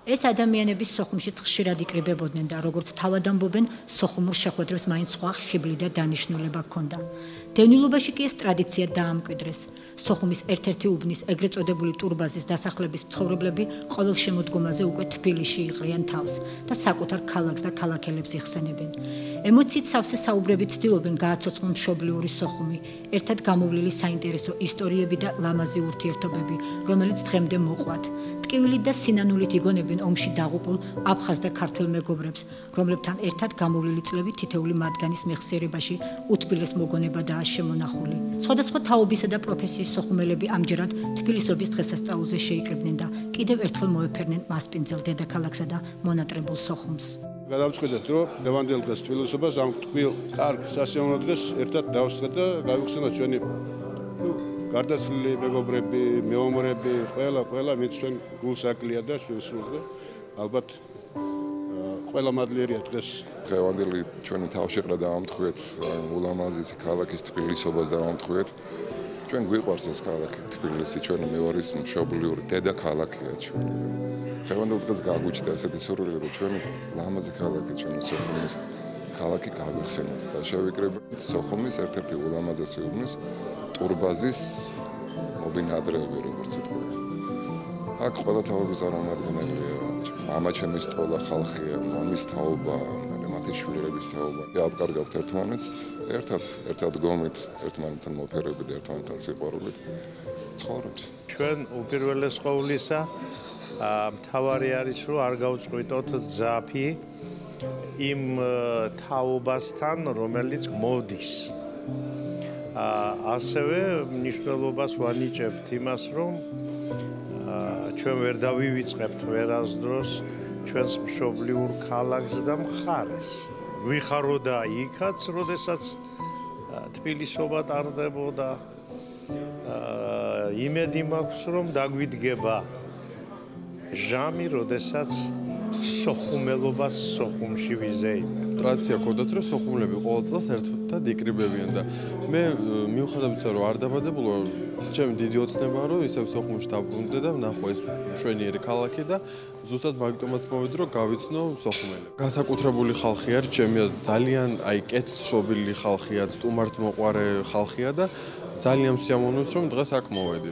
ეს ადამიანები სოხუმშიც ხშირად იკრიბებოდნენ და როგორც თავად ამბობენ, სოხუმურ შეხვედრებს მაინც სხვა ხიბლი და დანიშნულება ჰქონდა. დევნილობაში კი ეს ტრადიცია დაამკვიდრეს. სოხუმის ერთ-ერთი უბნის ეგრეთ წოდებული ტურბაზის დასახლების მცხოვრებლები ყოველ შემოდგომაზე უკვე თბილისში იყრიან თავს და საკუთარ ქალაქს და ქალაქელებს იხსენებენ. ემოციით სავსე საუბრებით ცდილობენ გააცოცხლონ მშობლიური სოხუმი, ერთად გამოვლილი საინტერესო ისტორიები და ლამაზი ურთიერთობები, რომელიც დღემდე მოყვათ. ტკივილით და სინანულით იგონებენ ომში დაღუპულ აფხაზ და ქართველ მეგობრებს, რომლებთან ერთად გამოვლილი წლები თითეული მათგანის მეხსიერებაში უთბილეს მოგონებადაა შემონახული. სხვადასხვა თაობისა და პროფესიის სოხუმელები ამჯერად თბილისობის დღესასწაულზე შეიკრიბნენ და კიდევ ერთხელ მოეფერნენ მასპინძელ დედაქალაქსა და მონატრებულ სოხუმს. გადავწყვიტეთ, რომ ლევანდელ დღეს თბილისობას ამ თბილ კარგ სასიამოვნო დღეს ერთად დავსწრეთ და გავიხსენოთ ჩვენი გარდაცვლილი მეგობრები, მეომრები, ყველა ვინც ჩვენ გულს აკლია და ჩვენ სულს და ალბათ ყველა მადლიერია დღეს. ლევანდელი ჩვენი თავშეყრა დაამთხვიეთ ულამაზესი ქალაქის თბილისობას დაამთხვიეთ. ჩვენ გვიყვარს ეს ქალაქი თბილისი, ჩვენი მეორის მშობლიური დედაქალაქია ჩვენი. ლევანდელ დღეს გაგვიჩნდა ესეთი სურვილი, რომ ჩვენი ლამაზი ქალაქი, ჩვენი სოხუმის ქალაქი გავიხსენოთ და შევიკრიბოთ სოხუმის ერთ-ერთი ულამაზესი უბნის ტურბაზის მობინადრეები, როგორც იტყვი. აქ ყველა თაობის წარმომადგენელია. მამა ჩემის ტოლა ხალხია, მამის თაობა, მათი შვილების თაობა. აბკარგავთ ერთმანეთს, ერთად გომით, ერთმანეთთან მოფერებით, ერთმანეთთან სიყვარულით ცხოვრობთ. ჩვენ უპირველეს ყოვლისა მთავარი არის, რომ არ გავწყვიტოთ ძაფი იმ თაობასთან, რომელიც მოდის. ასევე მნიშვნელობას ვანიჭებთ იმას, რომ ჩვენ ვერ დავივიწყებთ ვერასდროს ჩვენს მშობლიურ ქალაქს და მხარეს. გვიხაროდა იქაც, როდესაც თბილისობა ტარდებოდა. იმედი მაქვს, რომ დაგვიდგება ჟამი, როდესაც სოხუმელობას სოხუმში ვიზეიმებთ. ტრადიცია ქონდათ, რომ სოხუმლები ყოველ წელს ერთად იკრიბებიან და მე მიუხედავად იმისა, რომ არ დაბადებულო, ჩემი დიდი ოცნებაა, რომ ისევ სოხუმში დაბრუნდე და ვნახო ეს მშვენიერი ქალაქი და ზუსტად მაგიტომაც მოვედი, რომ გავიცნო სოხუმელები. განსაკუთრებული ხალხი არის, ჩემი აზრით, ძალიან კეთილშობილი ხალხია, სტუმართმოყვარე ხალხია და ძალიან სიამოვნებს, რომ დღეს აქ მოვედი.